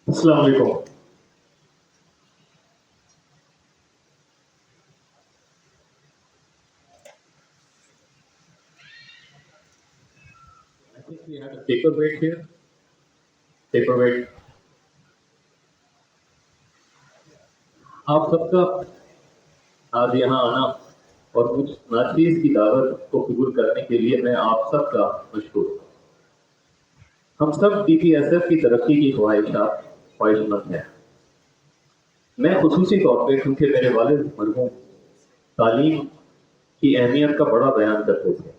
السلام علیکم. I think we had a paperweight here. Paperweight. آپ سب کا آج یہاں آنا اور کچھ ناچیز کی دعوت کو قبول کرنے کے لیے میں آپ سب کا مشکور ہوں. ہم سب ڈی پی ایس ایف کی ترقی کی خواہشمند ہیں. میں خصوصی طور پہ کیونکہ میرے والد مرحوم تعلیم کی اہمیت کا بڑا بیان کرتے تھے.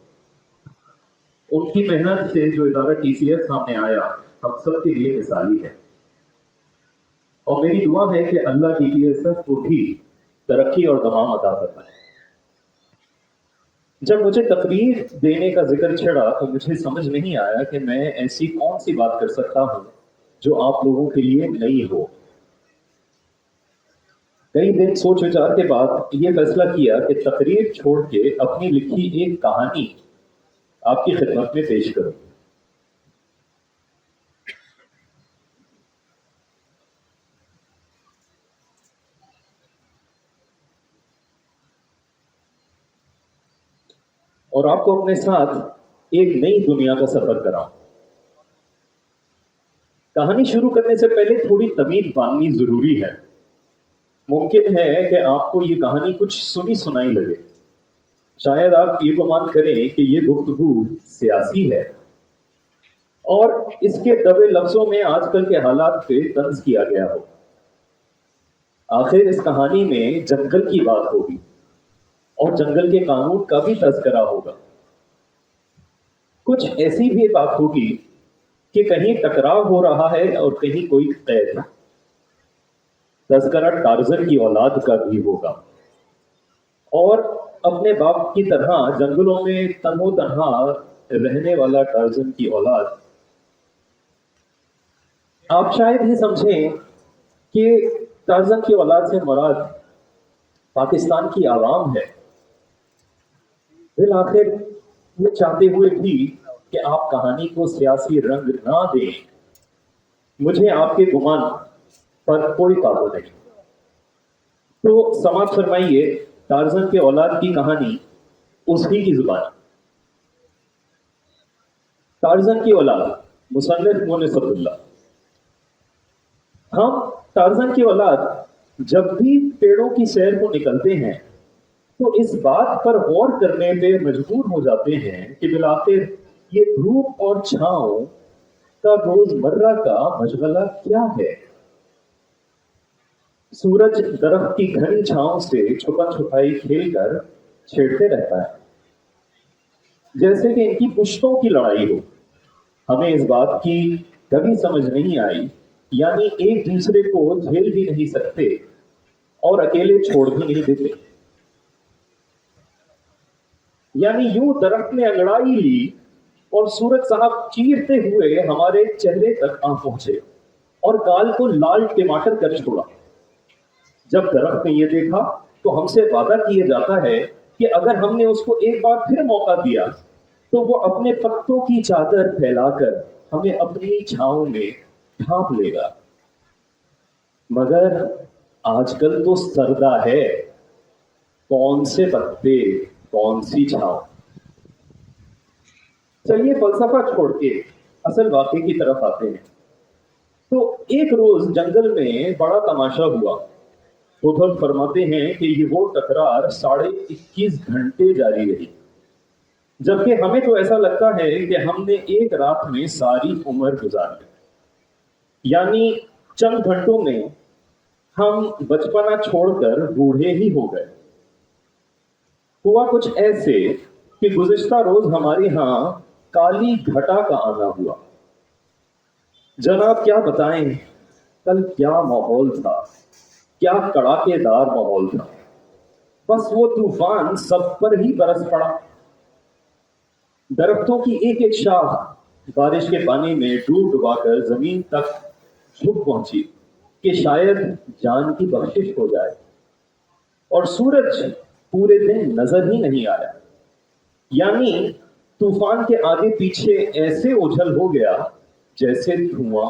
ان کی محنت سے جو ادارہ ٹی سی ایس سامنے آیا ہم سب کے لیے مثالی ہے. اور میری دعا ہے کہ اللہ ٹی پی ایس ایف کو بھی ترقی اور تمام عطا فرمائے. جب مجھے تقریر دینے کا ذکر چھڑا تو مجھے سمجھ نہیں آیا کہ میں ایسی کون سی بات کر سکتا ہوں جو آپ لوگوں کے لیے نئی ہو. کئی دن سوچ وچار کے بعد یہ فیصلہ کیا کہ تقریر چھوڑ کے اپنی لکھی ایک کہانی آپ کی خدمت میں پیش کروں. اور آپ کو اپنے ساتھ ایک نئی دنیا کا سفر کراؤں. کہانی شروع کرنے سے پہلے تھوڑی تمیز باندھنی ضروری ہے. ممکن ہے کہ آپ کو یہ کہانی کچھ سنی سنائی لگے. شاید آپ یہ گمان کریں کہ یہ گفتگو سیاسی ہے اور اس کے دبے لفظوں میں آج کل کے حالات پہ طنز کیا گیا ہو. آخر اس کہانی میں جنگل کی بات ہوگی اور جنگل کے قانون کا بھی تذکرہ ہوگا. کچھ ایسی بھی بات ہوگی کہ کہیں ٹکراؤ ہو رہا ہے اور کہیں کوئی قید. تذکرہ ٹارزن کی اولاد کا بھی ہوگا اور اپنے باپ کی طرح جنگلوں میں تنہا تنہا رہنے والا ٹارزن کی اولاد. آپ شاید ہی سمجھیں کہ ٹارزن کی اولاد سے مراد پاکستان کی عوام ہے. بالآخر یہ چاہتے ہوئے بھی کہ آپ کہانی کو سیاسی رنگ نہ دیں مجھے آپ کے گمان پر کوئی قابو نہیں. تو سماعت فرمائیے ٹارزن کے اولاد کی کہانی اسی کی زبان. ٹارزن کی اولاد مصنف مونس عبداللہ. ہم ٹارزن کی اولاد جب بھی پیڑوں کی سیر کو نکلتے ہیں تو اس بات پر غور کرنے پہ مجبور ہو جاتے ہیں کہ بالآخر یہ دھوپ اور چھاؤں کا روزمرہ کا مشغلہ کیا ہے. سورج درخت کی گھنی چھاؤں سے چھپا چھپائی کھیل کر چھیڑتے رہتا ہے جیسے کہ ان کی پشتوں کی لڑائی ہو. ہمیں اس بات کی کبھی سمجھ نہیں آئی یعنی ایک دوسرے کو جھیل بھی نہیں سکتے اور اکیلے چھوڑ بھی نہیں دیتے. یعنی یوں درخت نے انگڑائی لی اور سورج صاحب چیرتے ہوئے ہمارے چہرے تک آ پہنچے اور گال کو لال ٹماٹر کر چھوڑا. جب درخت نے یہ دیکھا تو ہم سے وعدہ کیا جاتا ہے کہ اگر ہم نے اس کو ایک بار پھر موقع دیا تو وہ اپنے پتوں کی چادر پھیلا کر ہمیں اپنی چھاؤں میں ڈھانپ لے گا. مگر آج کل تو سردہ ہے. کون سے پتے کون سی چھاؤں. چلیے فلسفہ چھوڑ کے اصل واقعے کی طرف آتے ہیں. تو ایک روز جنگل میں بڑا تماشا ہوا. بدھل فرماتے ہیں کہ یہ وہ تکرار 21.5 گھنٹے جاری رہی جبکہ ہمیں تو ایسا لگتا ہے کہ ہم نے ایک رات میں ساری عمر گزار لی. یعنی چند گھنٹوں میں ہم بچپنا چھوڑ کر بوڑھے ہی ہو گئے. ہوا کچھ ایسے کہ گزشتہ روز ہمارے ہاں کالی گھٹا کا آنا ہوا. جناب کیا بتائیں کل کیا ماحول تھا, کیا کڑاکے دار ماحول تھا. بس وہ طوفان سب پر ہی برس پڑا. درختوں کی ایک ایک شاخ بارش کے پانی میں ڈوب ڈبا کر زمین تک جھک پہنچی کہ شاید جان کی بخشش ہو جائے. اور سورج پورے دن نظر ہی نہیں آیا. یعنی طوفان کے آگے پیچھے ایسے اجھل ہو گیا جیسے دھواں.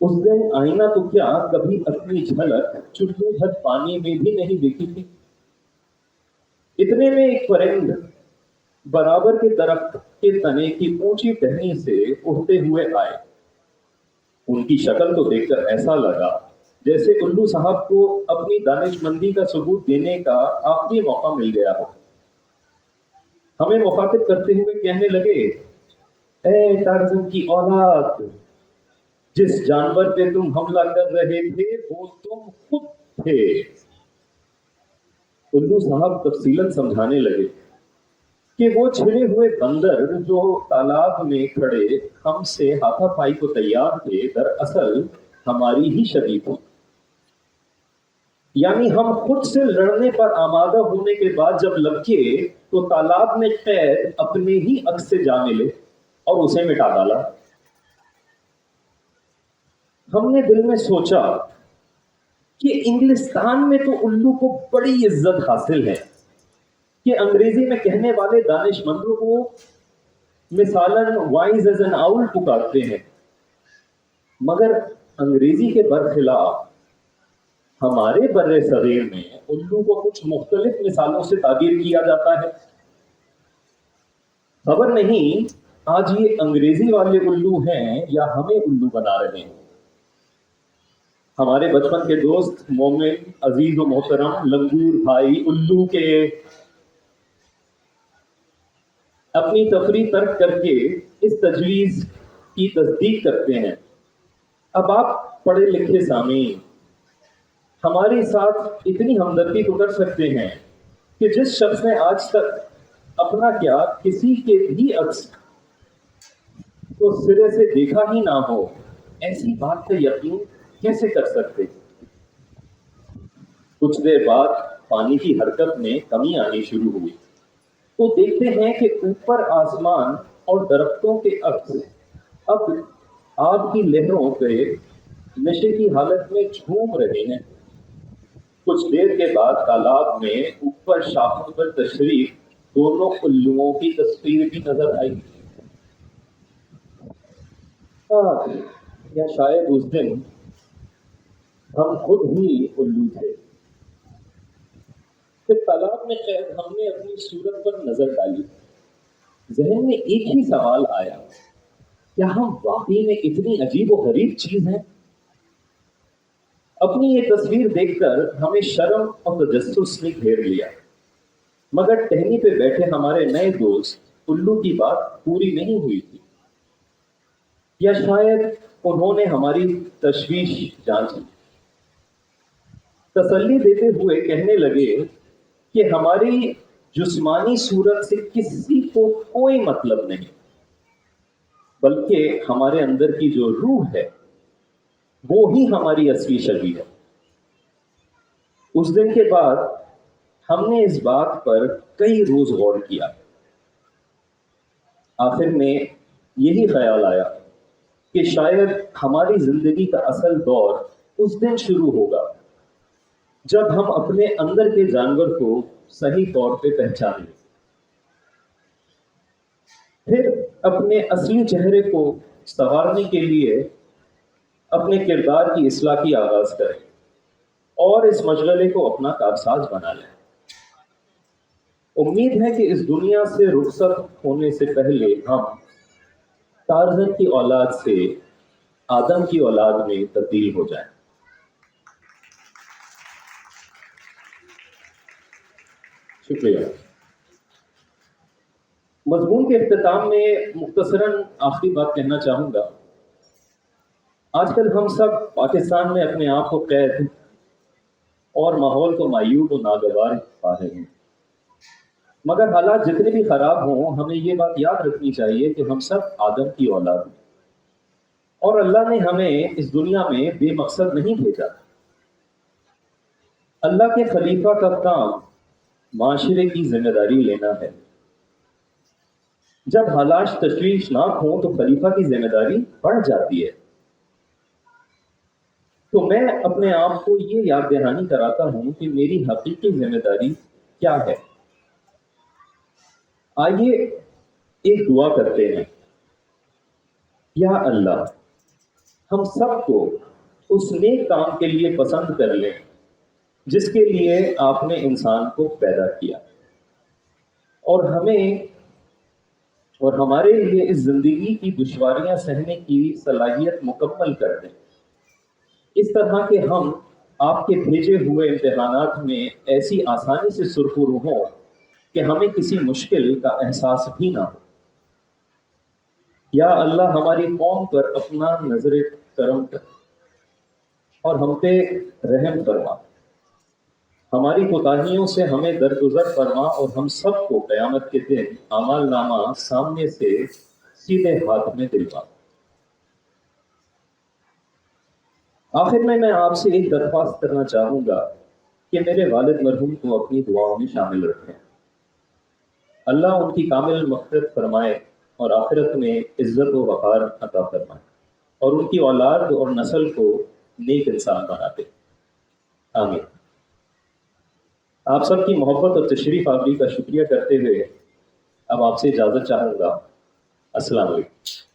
اس دن آئینہ تو کیا کبھی اپنی جھلک چٹو بھر پانی میں بھی نہیں دیکھی تھی۔ اتنے میں ایک پرند برابر کے درخت کے تنے کی اونچی ٹہنی سے اڑتے ہوئے آئے۔ ان کی شکل کو دیکھ کر ایسا لگا جیسے الو صاحب کو اپنی دانش مندی کا ثبوت دینے کا آخری موقع مل گیا ہو۔ ہمیں مخاطب کرتے ہوئے کہنے لگے، اے ٹارزن کی اولاد، جس جانور پہ تم حملہ کر رہے تھے وہ تم خود تھے۔ الو صاحب تفصیلاً سمجھانے لگے کہ وہ چھڑے ہوئے بندر جو تالاب میں کھڑے ہم سے ہاتھا پائی کو تیار تھے دراصل ہماری ہی شبیہ تھی، یعنی ہم خود سے لڑنے پر آمادہ ہونے کے بعد جب لپکے تو تالاب میں قید اپنے ہی عکس سے جا ملے اور اسے مٹا ڈالا۔ ہم نے دل میں سوچا کہ انگلستان میں تو الو کو بڑی عزت حاصل ہے کہ انگریزی میں کہنے والے دانش مندوں کو مثالاً وائز ایز این آؤل پکارتے ہیں، مگر انگریزی کے برخلاف ہمارے بر صغیر میں الو کو کچھ مختلف مثالوں سے تعبیر کیا جاتا ہے۔ خبر نہیں آج یہ انگریزی والے الو ہیں یا ہمیں الو بنا رہے ہیں۔ ہمارے بچپن کے دوست مومن عزیز و محترم لنگور بھائی الو کے اپنی تفریح ترک کر کے اس تجویز کی تصدیق کرتے ہیں۔ اب آپ پڑھے لکھے سامعین ہمارے ساتھ اتنی ہمدردی تو کر سکتے ہیں کہ جس شخص نے آج تک اپنا کیا کسی کے بھی عکس کو سرے سے دیکھا ہی نہ ہو، ایسی بات کا یقین کیسے کر سکتے؟ کچھ دیر بعد پانی کی حرکت میں کمی آنی شروع ہوئی تو دیکھتے ہیں کہ اوپر آسمان اور درختوں کے عکس اب آب کی لہروں پہ نشے کی حالت میں جھوم رہے ہیں۔ کچھ دیر کے بعد تالاب میں اوپر شاخوں پر تشریف دونوں الوؤں کی تصویر بھی نظر آئی۔ یا شاید اس دن ہم خود ہی الو تھے۔ پھر تالاب میں قید ہم نے اپنی صورت پر نظر ڈالی۔ ذہن میں ایک ہی سوال آیا، کیا ہم واقعی میں اتنی عجیب و غریب چیز ہیں؟ اپنی یہ تصویر دیکھ کر ہمیں شرم اور تجسس نے گھیر لیا، مگر ٹہنی پہ بیٹھے ہمارے نئے دوست الو کی بات پوری نہیں ہوئی تھی، یا شاید انہوں نے ہماری تشویش جانچ لی۔ تسلی دیتے ہوئے کہنے لگے کہ ہماری جسمانی صورت سے کسی کو کوئی مطلب نہیں، بلکہ ہمارے اندر کی جو روح ہے وہ ہی ہماری اصلی شبیہ ہے۔ اس دن کے بعد ہم نے اس بات پر کئی روز غور کیا۔ آخر میں یہی خیال آیا کہ شاید ہماری زندگی کا اصل دور اس دن شروع ہوگا جب ہم اپنے اندر کے جانور کو صحیح طور پہ پہچانیں، پھر اپنے اصلی چہرے کو سنوارنے کے لیے اپنے کردار کی اصلاح کی آغاز کریں اور اس مشغلے کو اپنا کارساز بنا لیں۔ امید ہے کہ اس دنیا سے رخصت ہونے سے پہلے ہم ٹارزن کی اولاد سے آدم کی اولاد میں تبدیل ہو جائیں۔ شکریہ۔ مضمون کے اختتام میں مختصراً آخری بات کہنا چاہوں گا۔ آج کل ہم سب پاکستان میں اپنے آپ کو قید اور ماحول کو مایوب و ناگوار پا رہے ہیں، مگر حالات جتنے بھی خراب ہوں ہمیں یہ بات یاد رکھنی چاہیے کہ ہم سب آدم کی اولاد ہیں، اور اللہ نے ہمیں اس دنیا میں بے مقصد نہیں بھیجا۔ اللہ کے خلیفہ کا کام معاشرے کی ذمہ داری لینا ہے۔ جب حالات تشویشناک ہوں تو خلیفہ کی ذمہ داری بڑھ جاتی ہے۔ تو میں اپنے آپ کو یہ یاد دہانی کراتا ہوں کہ میری حقیقی ذمہ داری کیا ہے۔ آئیے ایک دعا کرتے ہیں۔ یا اللہ، ہم سب کو اس نیک کام کے لیے پسند کر لیں جس کے لیے آپ نے انسان کو پیدا کیا، اور ہمارے لیے اس زندگی کی دشواریاں سہنے کی صلاحیت مکمل کر دیں، اس طرح کہ ہم آپ کے بھیجے ہوئے امتحانات میں ایسی آسانی سے سرخرو ہوں کہ ہمیں کسی مشکل کا احساس بھی نہ ہو۔ یا اللہ ہماری قوم پر اپنا نظر کرم کر اور ہم پہ رحم فرما، ہماری کوتاہیوں سے ہمیں درگزر فرما، اور ہم سب کو قیامت کے دن اعمال نامہ سامنے سے سیدھے ہاتھ میں دلوا۔ آخر میں آپ سے ایک درخواست کرنا چاہوں گا کہ میرے والد مرحوم کو اپنی دعاؤں میں شامل رکھیں۔ اللہ ان کی کامل مغفرت فرمائے اور آخرت میں عزت و وقار عطا فرمائے، اور ان کی اولاد اور نسل کو نیک انسان بنا دے، آمین۔ آپ سب کی محبت اور تشریف آوری کا شکریہ کرتے ہوئے اب آپ سے اجازت چاہوں گا۔ السلام علیکم۔